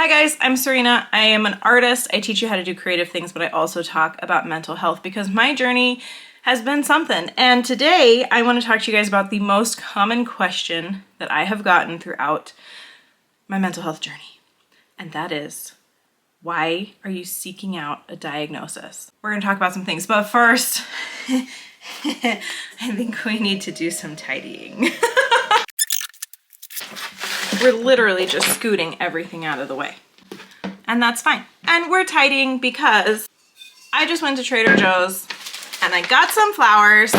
Hi guys, I'm Serena. I am an artist. I teach you how to do creative things, but I also talk about mental health because my journey has been something. And today I want to talk to you guys about the most common question that I have gotten throughout my mental health journey. And that is, why are you seeking out a diagnosis? We're going to talk about some things, but first, I think we need to do some tidying. We're literally just scooting everything out of the way. And that's fine. And we're tidying because I just went to Trader Joe's and I got some flowers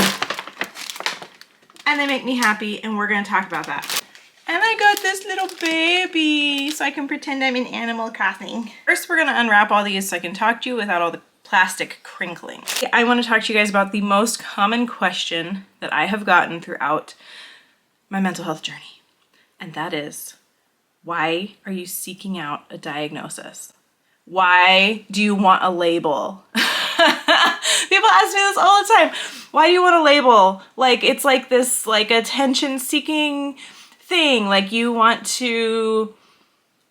and they make me happy, and we're gonna talk about that. And I got this little baby so I can pretend I'm in Animal Crossing. First, we're gonna unwrap all these so I can talk to you without all the plastic crinkling. I wanna talk to you guys about the most common question that I have gotten throughout my mental health journey. And that is, why are you seeking out a diagnosis? Why do you want a label? People ask me this all the time. Why do you want a label? Like, it's like this like attention-seeking thing. Like you want to,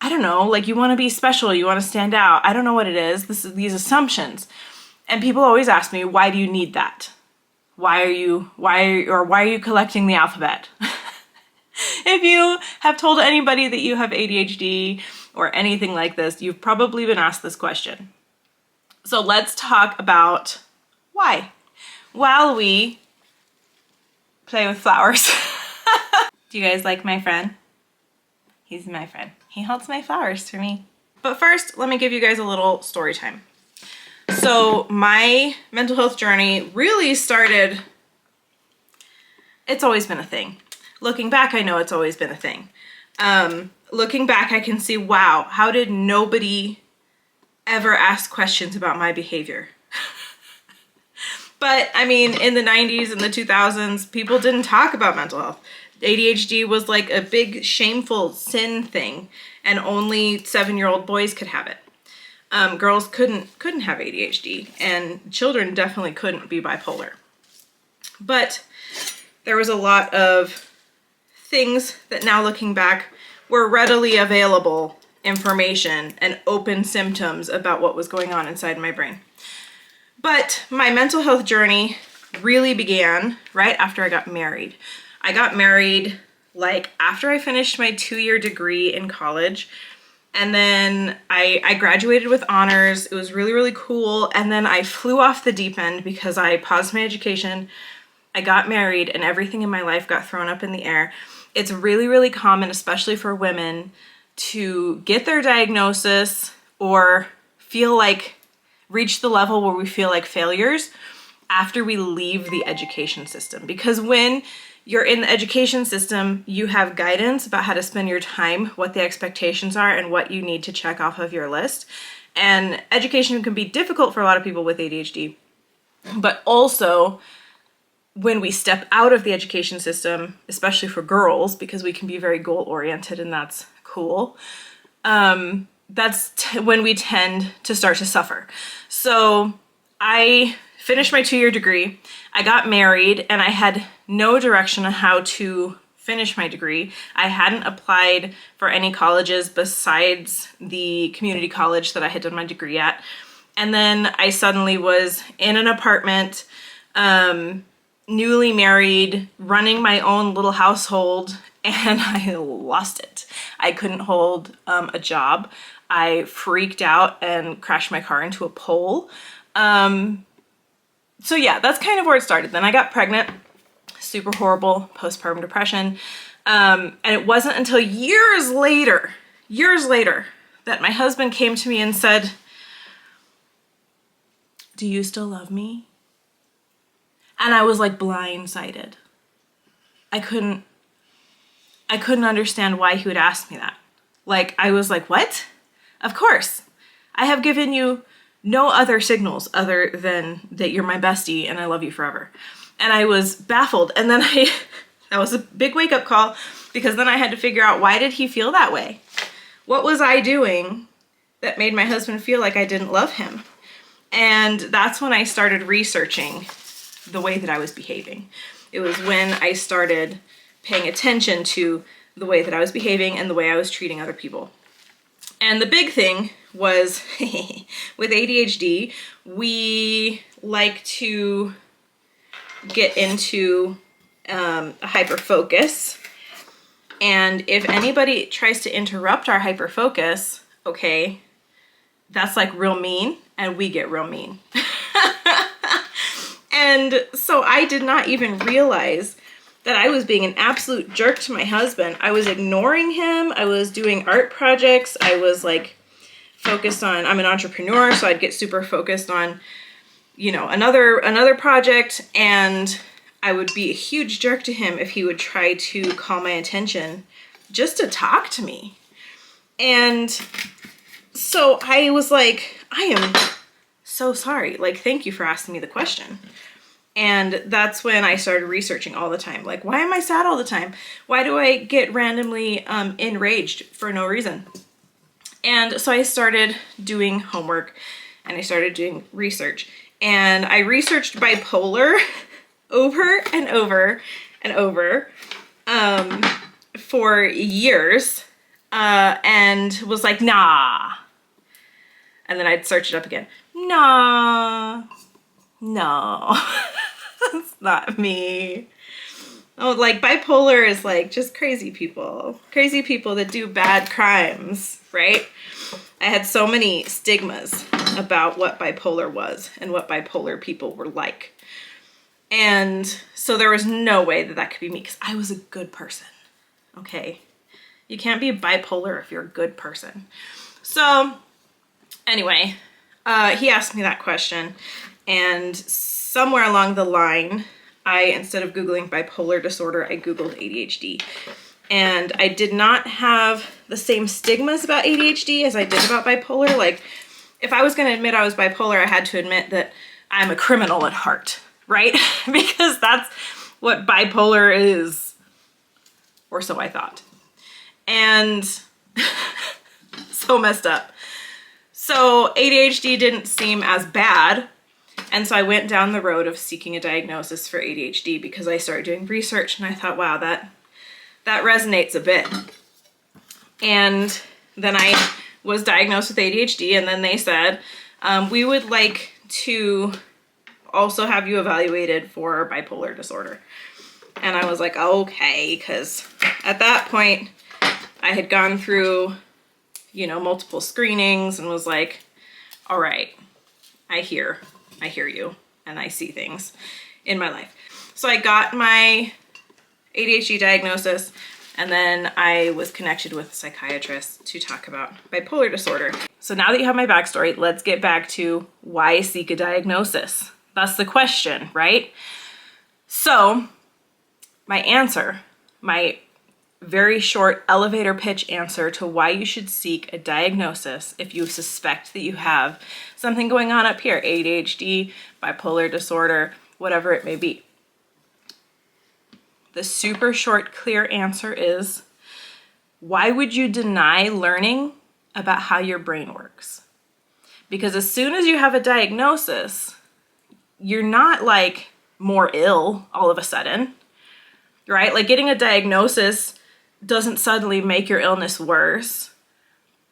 I don't know, like you want to be special. You want to stand out. I don't know what it is. These assumptions. And people always ask me, why do you need that? Why are you collecting the alphabet? If you have told anybody that you have ADHD or anything like this, you've probably been asked this question. So let's talk about why, while we play with flowers. Do you guys like my friend? He's my friend. He holds my flowers for me. But first, let me give you guys a little story time. So my mental health journey really started, it's always been a thing. Looking back, I know it's always been a thing. Looking back, I can see, wow, how did nobody ever ask questions about my behavior? But I mean, in the 90s and the 2000s, people didn't talk about mental health. ADHD was like a big shameful sin thing, and only 7-year-old boys could have it. Girls couldn't have ADHD, and children definitely couldn't be bipolar. But there was a lot of things that now looking back were readily available information and open symptoms about what was going on inside my brain. But my mental health journey really began right after I got married. I got married like after I finished my 2-year degree in college, and then I graduated with honors. It was really, really cool. And then I flew off the deep end because I paused my education. I got married and everything in my life got thrown up in the air. It's really, really common, especially for women, to get their diagnosis or feel like, reach the level where we feel like failures after we leave the education system. Because when you're in the education system, you have guidance about how to spend your time, what the expectations are, and what you need to check off of your list. And education can be difficult for a lot of people with ADHD, but also when we step out of the education system, especially for girls, because we can be very goal-oriented and that's cool, that's when we tend to start to suffer. So I finished my 2-year degree, I got married, and I had no direction on how to finish my degree. I hadn't applied for any colleges besides the community college that I had done my degree at. And then I suddenly was in an apartment, newly married, running my own little household, and I lost it. I couldn't hold a job. I freaked out and crashed my car into a pole. So yeah, that's kind of where it started. Then I got pregnant, super horrible postpartum depression. And it wasn't until years later, that my husband came to me and said, "Do you still love me?" And I was like blindsided. I couldn't understand why he would ask me that. Like, I was like, what? Of course. I have given you no other signals other than that you're my bestie and I love you forever. And I was baffled. And then that was a big wake-up call, because then I had to figure out, why did he feel that way? What was I doing that made my husband feel like I didn't love him? And that's when I started researching the way that I was behaving. It was when I started paying attention to the way that I was behaving and the way I was treating other people. And the big thing was with ADHD, we like to get into a hyper focus. And if anybody tries to interrupt our hyper focus, okay, that's like real mean, and we get real mean. And so I did not even realize that I was being an absolute jerk to my husband. I was ignoring him. I was doing art projects. I was like focused on, I'm an entrepreneur, so I'd get super focused on, you know, another project, and I would be a huge jerk to him if he would try to call my attention just to talk to me. And so I was like, I am so sorry. Like, thank you for asking me the question. And that's when I started researching all the time. Like, why am I sad all the time? Why do I get randomly enraged for no reason? And so I started doing homework, and I started doing research. And I researched bipolar over and over and over for years, and was like, nah. And then I'd search it up again. Nah, no, that's not me. Oh, like bipolar is like just crazy people that do bad crimes, right? I had so many stigmas about what bipolar was and what bipolar people were like. And so there was no way that that could be me, because I was a good person, okay? You can't be bipolar if you're a good person. So anyway, he asked me that question, and somewhere along the line, instead of Googling bipolar disorder, I Googled ADHD. And I did not have the same stigmas about ADHD as I did about bipolar. Like, if I was going to admit I was bipolar, I had to admit that I'm a criminal at heart, right? Because that's what bipolar is, or so I thought. And so messed up. So ADHD didn't seem as bad. And so I went down the road of seeking a diagnosis for ADHD, because I started doing research, and I thought, wow, that resonates a bit. And then I was diagnosed with ADHD, and then they said, we would like to also have you evaluated for bipolar disorder. And I was like, okay, because at that point I had gone through, you know, multiple screenings, and was like, all right, I hear you, and I see things in my life. So I got my ADHD diagnosis, and then I was connected with a psychiatrist to talk about bipolar disorder. So now that you have my backstory, let's get back to why seek a diagnosis. That's the question, right? So my answer, my very short elevator pitch answer to why you should seek a diagnosis if you suspect that you have something going on up here, ADHD, bipolar disorder, whatever it may be. The super short, clear answer is, why would you deny learning about how your brain works? Because as soon as you have a diagnosis, you're not like more ill all of a sudden, right? Like, getting a diagnosis doesn't suddenly make your illness worse.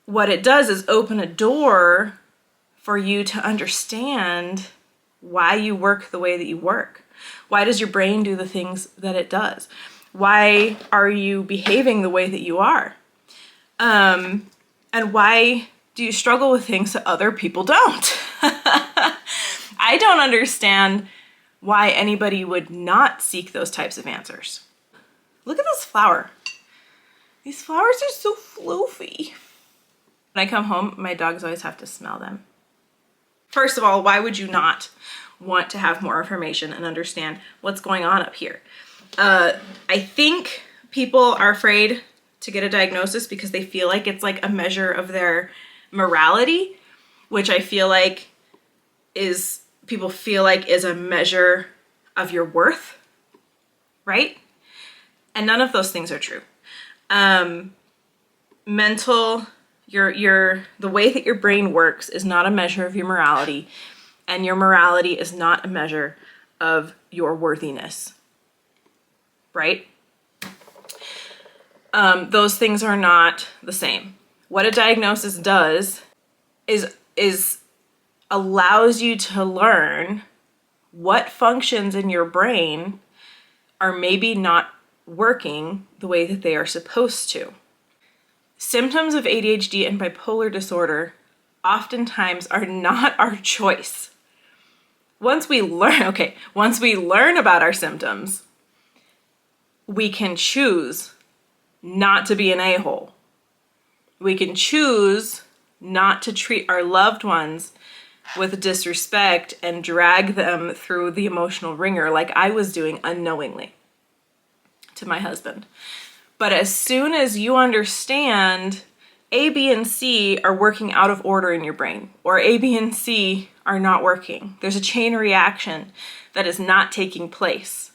What it does is open a door for you to understand why you work the way that you work. Why does your brain do the things that it does? Why are you behaving the way that you are? And why do you struggle with things that other people don't? I don't understand why anybody would not seek those types of answers. Look at this flower. These flowers are so floofy. When I come home, my dogs always have to smell them. First of all, why would you not want to have more information and understand what's going on up here? I think people are afraid to get a diagnosis because they feel like it's like a measure of their morality, which I feel like people feel like is a measure of your worth, right? And none of those things are true. Mental, the way that your brain works is not a measure of your morality, and your morality is not a measure of your worthiness, right? Those things are not the same. What a diagnosis does is allows you to learn what functions in your brain are maybe not working the way that they are supposed to. Symptoms of ADHD and bipolar disorder oftentimes are not our choice. Once we learn about our symptoms, we can choose not to be an a-hole. We can choose not to treat our loved ones with disrespect and drag them through the emotional ringer like I was doing unknowingly to my husband. But as soon as you understand A, B, and C are working out of order in your brain, or A, B, and C are not working, there's a chain reaction that is not taking place.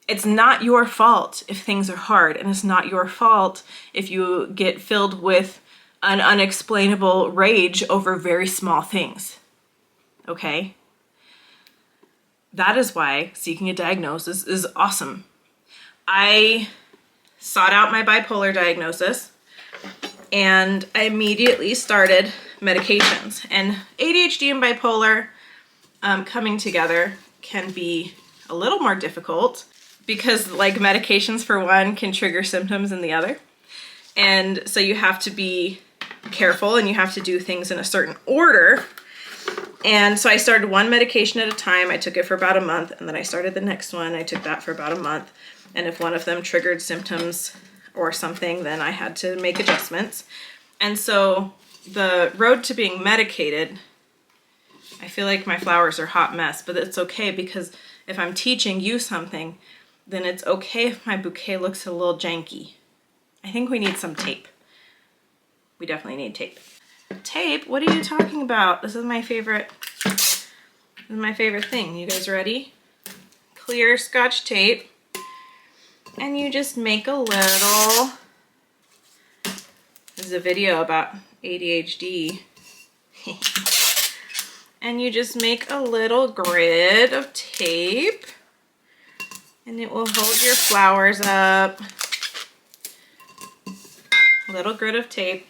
It's not your fault if things are hard, and it's not your fault if you get filled with an unexplainable rage over very small things. Okay? That is why seeking a diagnosis is awesome. I sought out my bipolar diagnosis and I immediately started medications. And ADHD and bipolar coming together can be a little more difficult because like medications for one can trigger symptoms in the other. And so you have to be careful and you have to do things in a certain order. And so I started one medication at a time. I took it for about a month, and then I started the next one. I took that for about a month. And if one of them triggered symptoms or something, then I had to make adjustments. And so the road to being medicated, I feel like my flowers are a hot mess, but it's okay because if I'm teaching you something, then it's okay if my bouquet looks a little janky. I think we need some tape. We definitely need tape. Tape? What are you talking about? This is my favorite thing. You guys ready? Clear Scotch tape. And you just make a little, this is a video about ADHD. And you just make a little grid of tape and it will hold your flowers up. A little grid of tape.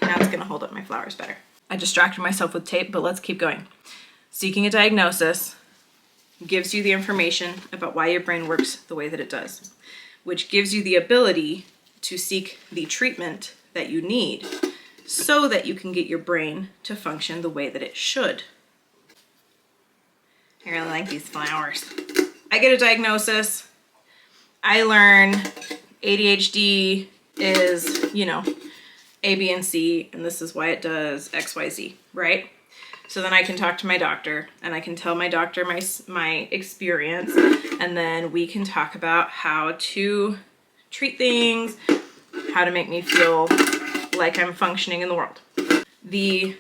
Now it's gonna hold up my flowers better. I distracted myself with tape, but let's keep going. Seeking a diagnosis gives you the information about why your brain works the way that it does, which gives you the ability to seek the treatment that you need so that you can get your brain to function the way that it should. I really like these flowers. I get a diagnosis. I learn ADHD is, you know, A, B, and C, and this is why it does X, Y, Z, right? So then I can talk to my doctor and I can tell my doctor my experience, and then we can talk about how to treat things, how to make me feel like I'm functioning in the world. The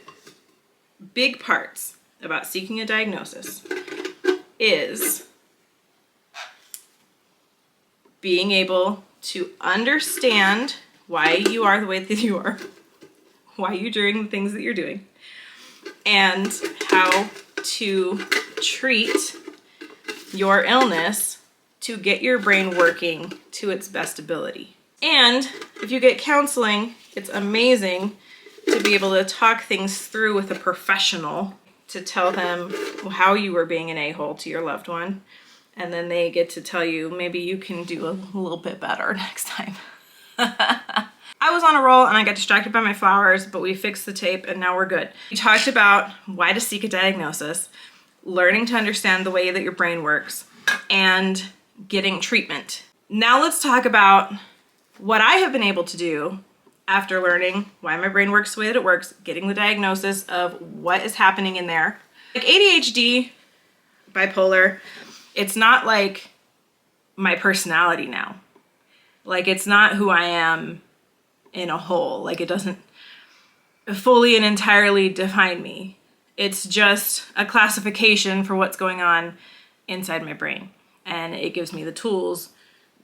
big parts about seeking a diagnosis is being able to understand why you are the way that you are, why you're doing the things that you're doing, and how to treat your illness to get your brain working to its best ability. And if you get counseling, it's amazing to be able to talk things through with a professional, to tell them how you were being an a-hole to your loved one, and then they get to tell you maybe you can do a little bit better next time. I was on a roll and I got distracted by my flowers, but we fixed the tape and now we're good. We talked about why to seek a diagnosis, learning to understand the way that your brain works, and getting treatment. Now let's talk about what I have been able to do after learning why my brain works the way that it works, getting the diagnosis of what is happening in there. Like ADHD, bipolar, it's not like my personality now. Like it's not who I am in a whole. Like it doesn't fully and entirely define me. It's just a classification for what's going on inside my brain. And it gives me the tools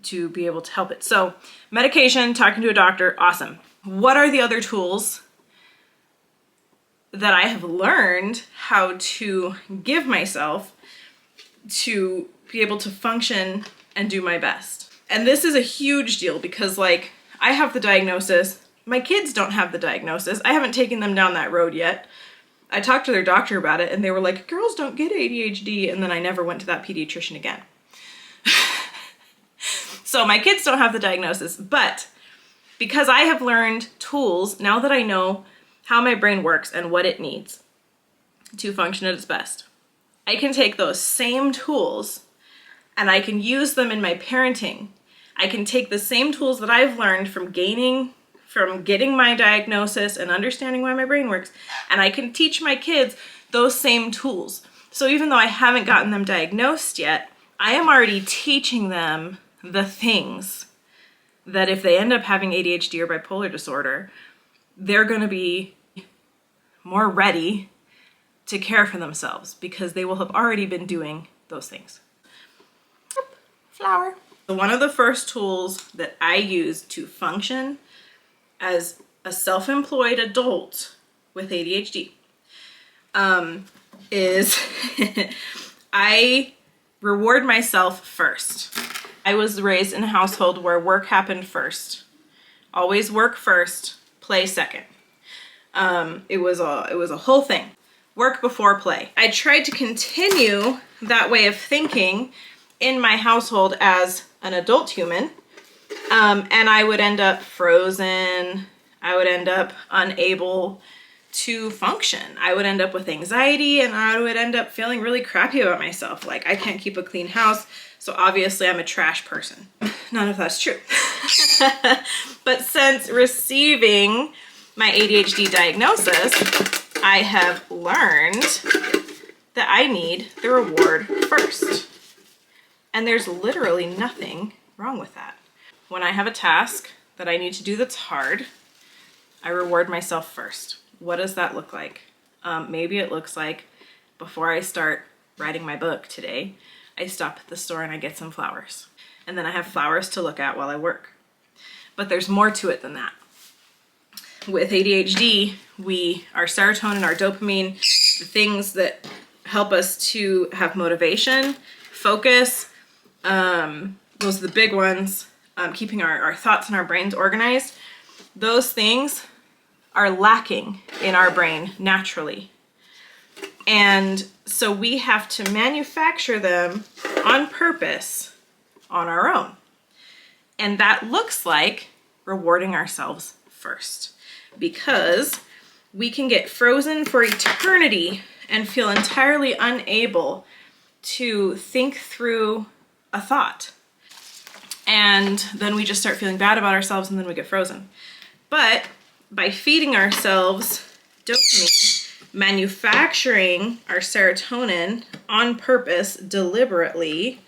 to be able to help it. So medication, talking to a doctor, awesome. What are the other tools that I have learned how to give myself to be able to function and do my best? And this is a huge deal because like I have the diagnosis My kids don't have the diagnosis. I haven't taken them down that road yet. I talked to their doctor about it and they were like, girls don't get ADHD. And then I never went to that pediatrician again. So my kids don't have the diagnosis, but because I have learned tools, now that I know how my brain works and what it needs to function at its best, I can take those same tools and I can use them in my parenting. I can take the same tools that I've learned from getting my diagnosis and understanding why my brain works, and I can teach my kids those same tools. So even though I haven't gotten them diagnosed yet, I am already teaching them the things that if they end up having ADHD or bipolar disorder, they're going to be more ready to care for themselves because they will have already been doing those things. Flower. So one of the first tools that I use to function as a self-employed adult with ADHD is I reward myself first. I was raised in a household where work happened first. Always work first, play second. It was a whole thing. Work before play. I tried to continue that way of thinking in my household as an adult human, and I would end up frozen. I would end up unable to function. I would end up with anxiety and I would end up feeling really crappy about myself. Like, I can't keep a clean house, so obviously I'm a trash person. None of that's true. But since receiving my ADHD diagnosis, I have learned that I need the reward first. And there's literally nothing wrong with that. When I have a task that I need to do that's hard, I reward myself first. What does that look like? Maybe it looks like before I start writing my book today, I stop at the store and I get some flowers. And then I have flowers to look at while I work. But there's more to it than that. With ADHD, our serotonin, our dopamine, the things that help us to have motivation, focus, those are the big ones, keeping our thoughts and our brains organized. Those things are lacking in our brain naturally. And so we have to manufacture them on purpose on our own. And that looks like rewarding ourselves first, because we can get frozen for eternity and feel entirely unable to think through a thought. And then we just start feeling bad about ourselves and then we get frozen. But by feeding ourselves dopamine, manufacturing our serotonin on purpose, deliberately,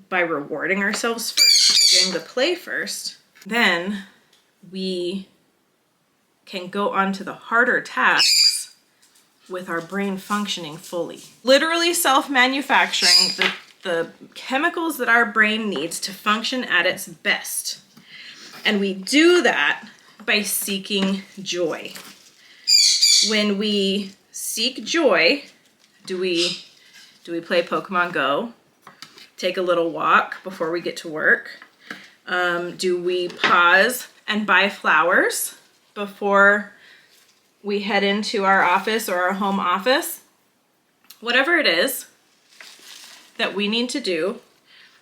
by rewarding ourselves first, by doing the play first, then we can go on to the harder tasks with our brain functioning fully. Literally self-manufacturing the chemicals that our brain needs to function at its best. And we do that by seeking joy. When we seek joy, do we play Pokemon Go? Take a little walk before we get to work? Do we pause and buy flowers before we head into our office or our home office? Whatever it is that we need to do,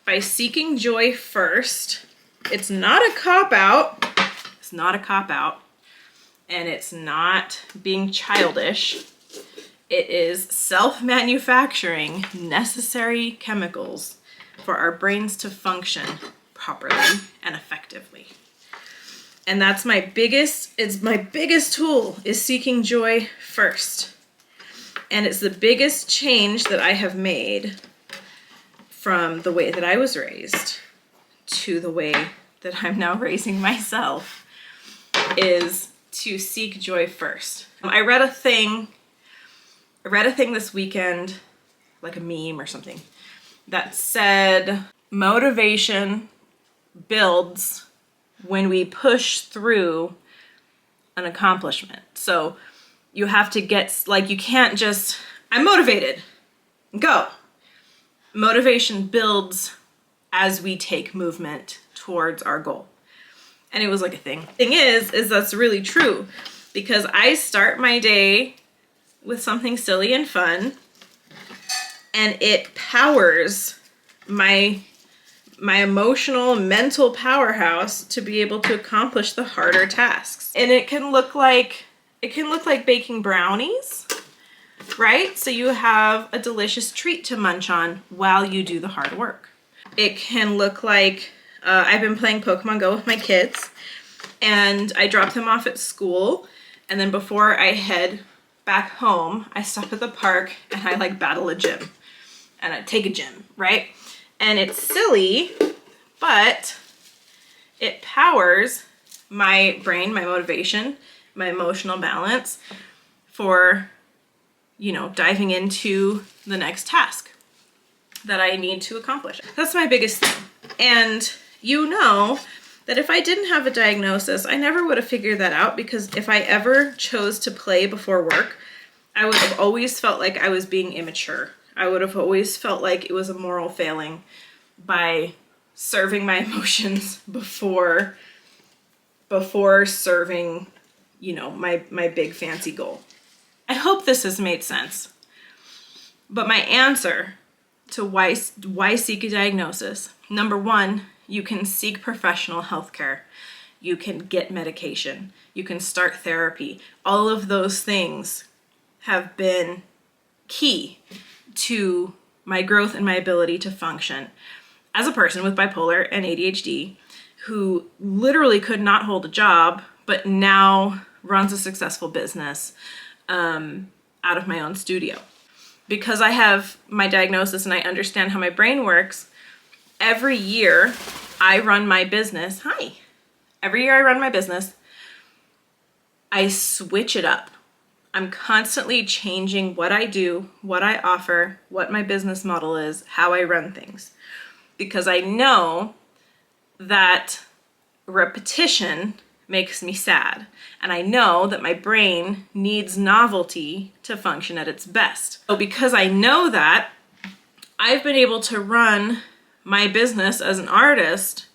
by seeking joy first, it's not a cop-out. It's not a cop-out, and it's not being childish. It is self-manufacturing necessary chemicals for our brains to function properly and effectively. And that's my biggest tool, is seeking joy first. And it's the biggest change that I have made from the way that I was raised to the way that I'm now raising myself, is to seek joy first. I read a thing this weekend, like a meme or something, that said motivation builds when we push through an accomplishment. So you have to get, like, you can't just, I'm motivated, go. Motivation builds as we take movement towards our goal. And it was like a thing. Thing is that's really true, because I start my day with something silly and fun, and it powers my emotional, mental powerhouse to be able to accomplish the harder tasks. And it can look like baking brownies, right? So you have a delicious treat to munch on while you do the hard work. It can look like I've been playing Pokemon Go with my kids, and I drop them off at school, and then before I head back home, I stop at the park and I like battle a gym, and I take a gym, right? And it's silly, but it powers my brain, my motivation, my emotional balance for, you know, diving into the next task that I need to accomplish. That's my biggest thing. And you know that if I didn't have a diagnosis, I never would have figured that out, because if I ever chose to play before work, I would have always felt like I was being immature. I would have always felt like it was a moral failing by serving my emotions before serving, you know, my big fancy goal. I hope this has made sense. But my answer to why seek a diagnosis: number one, you can seek professional health care. You can get medication. You can start therapy. All of those things have been key to my growth and my ability to function as a person with bipolar and ADHD, who literally could not hold a job, but now runs a successful business out of my own studio. Because I have my diagnosis and I understand how my brain works, every year I run my business. Every year I run my business, I switch it up. I'm constantly changing what I do, what I offer, what my business model is, how I run things. Because I know that repetition makes me sad. And I know that my brain needs novelty to function at its best. So because I know that, I've been able to run my business as an artist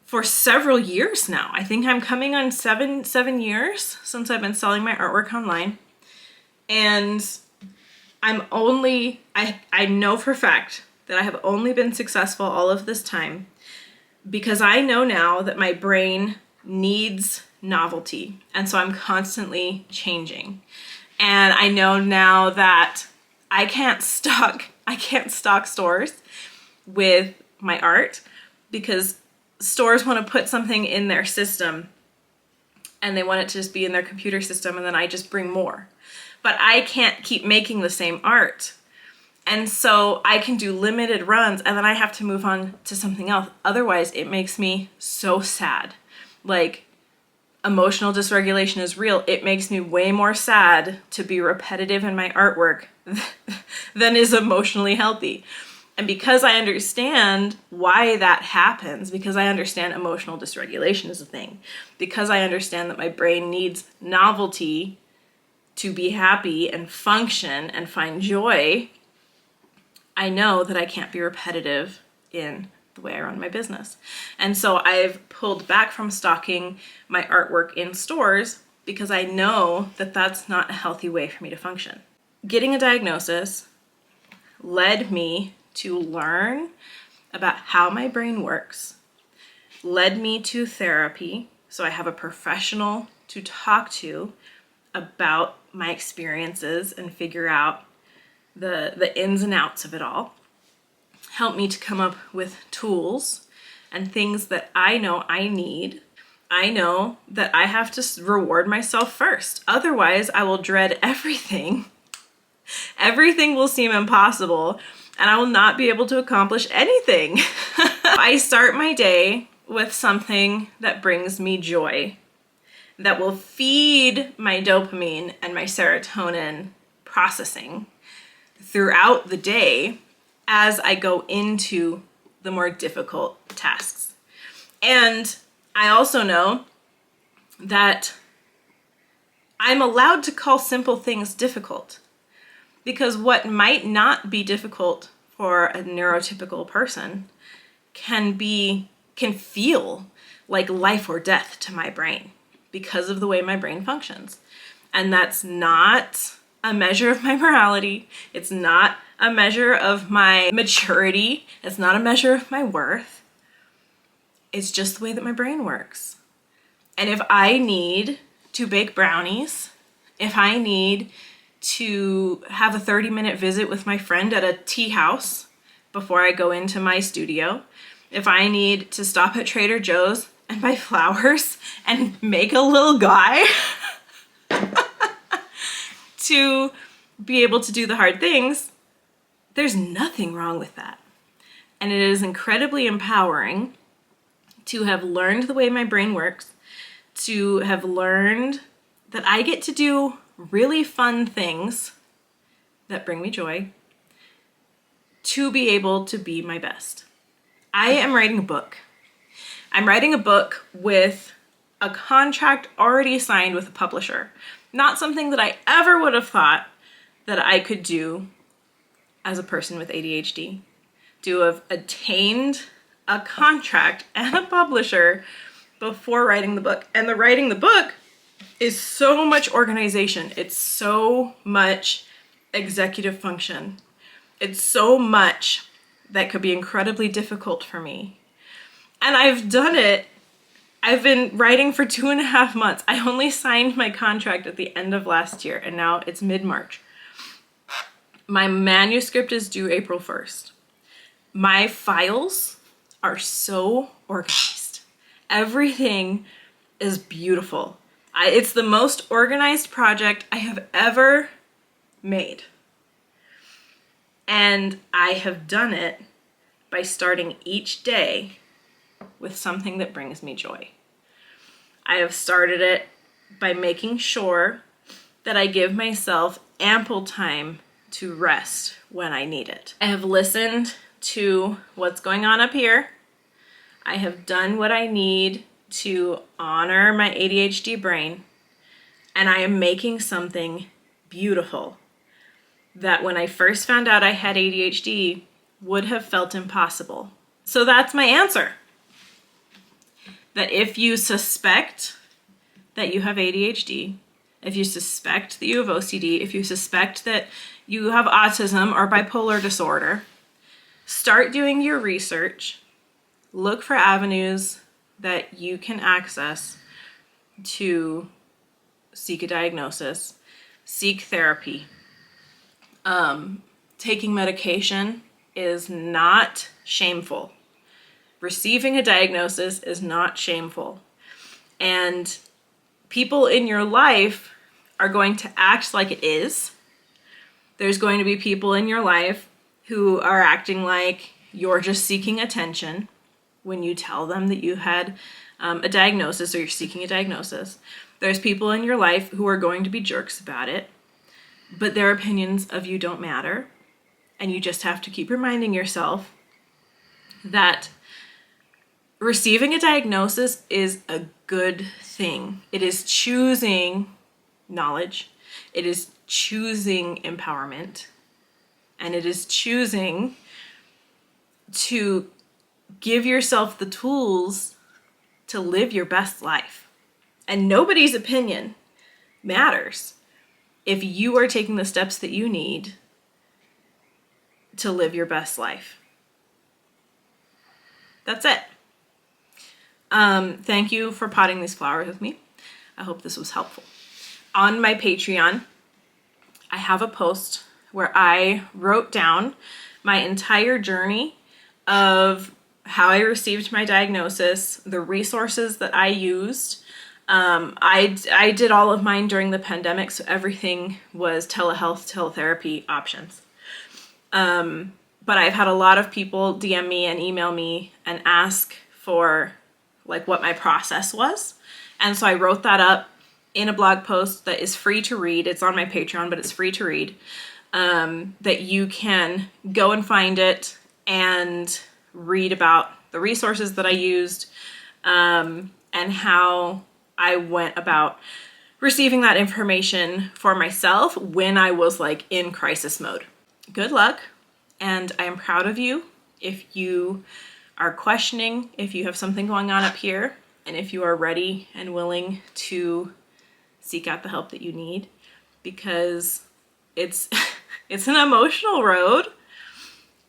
for several years now. I think I'm coming on seven years since I've been selling my artwork online. And I know for a fact that I have only been successful all of this time because I know now that my brain needs novelty. And so I'm constantly changing. And I know now that I can't stock stores with my art, because stores want to put something in their system and they want it to just be in their computer system, and then I just bring more. But I can't keep making the same art. And so I can do limited runs and then I have to move on to something else. Otherwise, it makes me so sad. Like, emotional dysregulation is real. It makes me way more sad to be repetitive in my artwork than is emotionally healthy. And because I understand why that happens, because I understand emotional dysregulation is a thing, because I understand that my brain needs novelty to be happy and function and find joy, I know that I can't be repetitive in the way I run my business. And so I've pulled back from stocking my artwork in stores because I know that that's not a healthy way for me to function. Getting a diagnosis led me to learn about how my brain works, led me to therapy, so I have a professional to talk to about my experiences and figure out the ins and outs of it all, helped me to come up with tools and things that I know I need. I know that I have to reward myself first. Otherwise, I will dread everything. Everything will seem impossible, and I will not be able to accomplish anything. I start my day with something that brings me joy, that will feed my dopamine and my serotonin processing throughout the day as I go into the more difficult tasks. And I also know that I'm allowed to call simple things difficult, because what might not be difficult for a neurotypical person can feel like life or death to my brain because of the way my brain functions. And that's not a measure of my morality. It's not a measure of my maturity. It's not a measure of my worth. It's just the way that my brain works. And if I need to bake brownies, if I need to have a 30-minute visit with my friend at a tea house before I go into my studio, if I need to stop at Trader Joe's and buy flowers and make a little guy to be able to do the hard things, there's nothing wrong with that. And it is incredibly empowering to have learned the way my brain works, to have learned that I get to do really fun things that bring me joy, to be able to be my best. I am writing a book. I'm writing a book with a contract already signed with a publisher. Not something that I ever would have thought that I could do as a person with ADHD. To have attained a contract and a publisher before writing the book. And the writing the book is so much organization. It's so much executive function. It's so much that could be incredibly difficult for me. And I've done it. I've been writing for 2.5 months. I only signed my contract at the end of last year, and now it's mid-March. My manuscript is due April 1st. My files are so organized. Everything is beautiful. It's the most organized project I have ever made. And I have done it by starting each day with something that brings me joy. I have started it by making sure that I give myself ample time to rest when I need it. I have listened to what's going on up here. I have done what I need to honor my ADHD brain, and I am making something beautiful that when I first found out I had ADHD would have felt impossible. So that's my answer. That if you suspect that you have ADHD, if you suspect that you have OCD, if you suspect that you have autism or bipolar disorder, start doing your research. Look for avenues that you can access to seek a diagnosis, seek therapy. Taking medication is not shameful. Receiving a diagnosis is not shameful. And people in your life are going to act like it is. There's going to be people in your life who are acting like you're just seeking attention when you tell them that you had a diagnosis or you're seeking a diagnosis. There's people in your life who are going to be jerks about it, but their opinions of you don't matter. And you just have to keep reminding yourself that receiving a diagnosis is a good thing. It is choosing knowledge. It is choosing empowerment. And it is choosing to give yourself the tools to live your best life. And nobody's opinion matters if you are taking the steps that you need to live your best life. That's it. Thank you for potting these flowers with me. I hope this was helpful. On my Patreon, I have a post where I wrote down my entire journey of how I received my diagnosis, the resources that I used. I did all of mine during the pandemic, so everything was telehealth, teletherapy options. But I've had a lot of people DM me and email me and ask for like what my process was. And so I wrote that up in a blog post that is free to read. It's on my Patreon, but it's free to read. That you can go and find it and read about the resources that I used, and how I went about receiving that information for myself when I was like in crisis mode. Good luck, and I am proud of you if you are questioning if you have something going on up here and if you are ready and willing to seek out the help that you need, because it's it's an emotional road,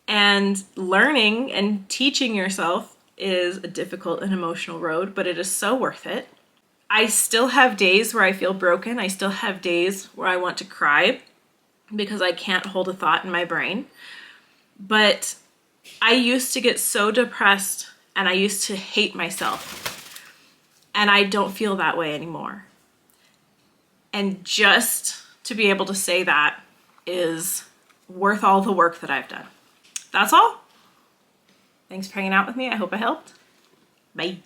and learning and teaching yourself is a difficult and emotional road, but it is so worth it. I still have days where I feel broken. I still have days where I want to cry because I can't hold a thought in my brain. But I used to get so depressed and I used to hate myself. And I don't feel that way anymore. And just to be able to say that is worth all the work that I've done. That's all. Thanks for hanging out with me. I hope I helped. Bye.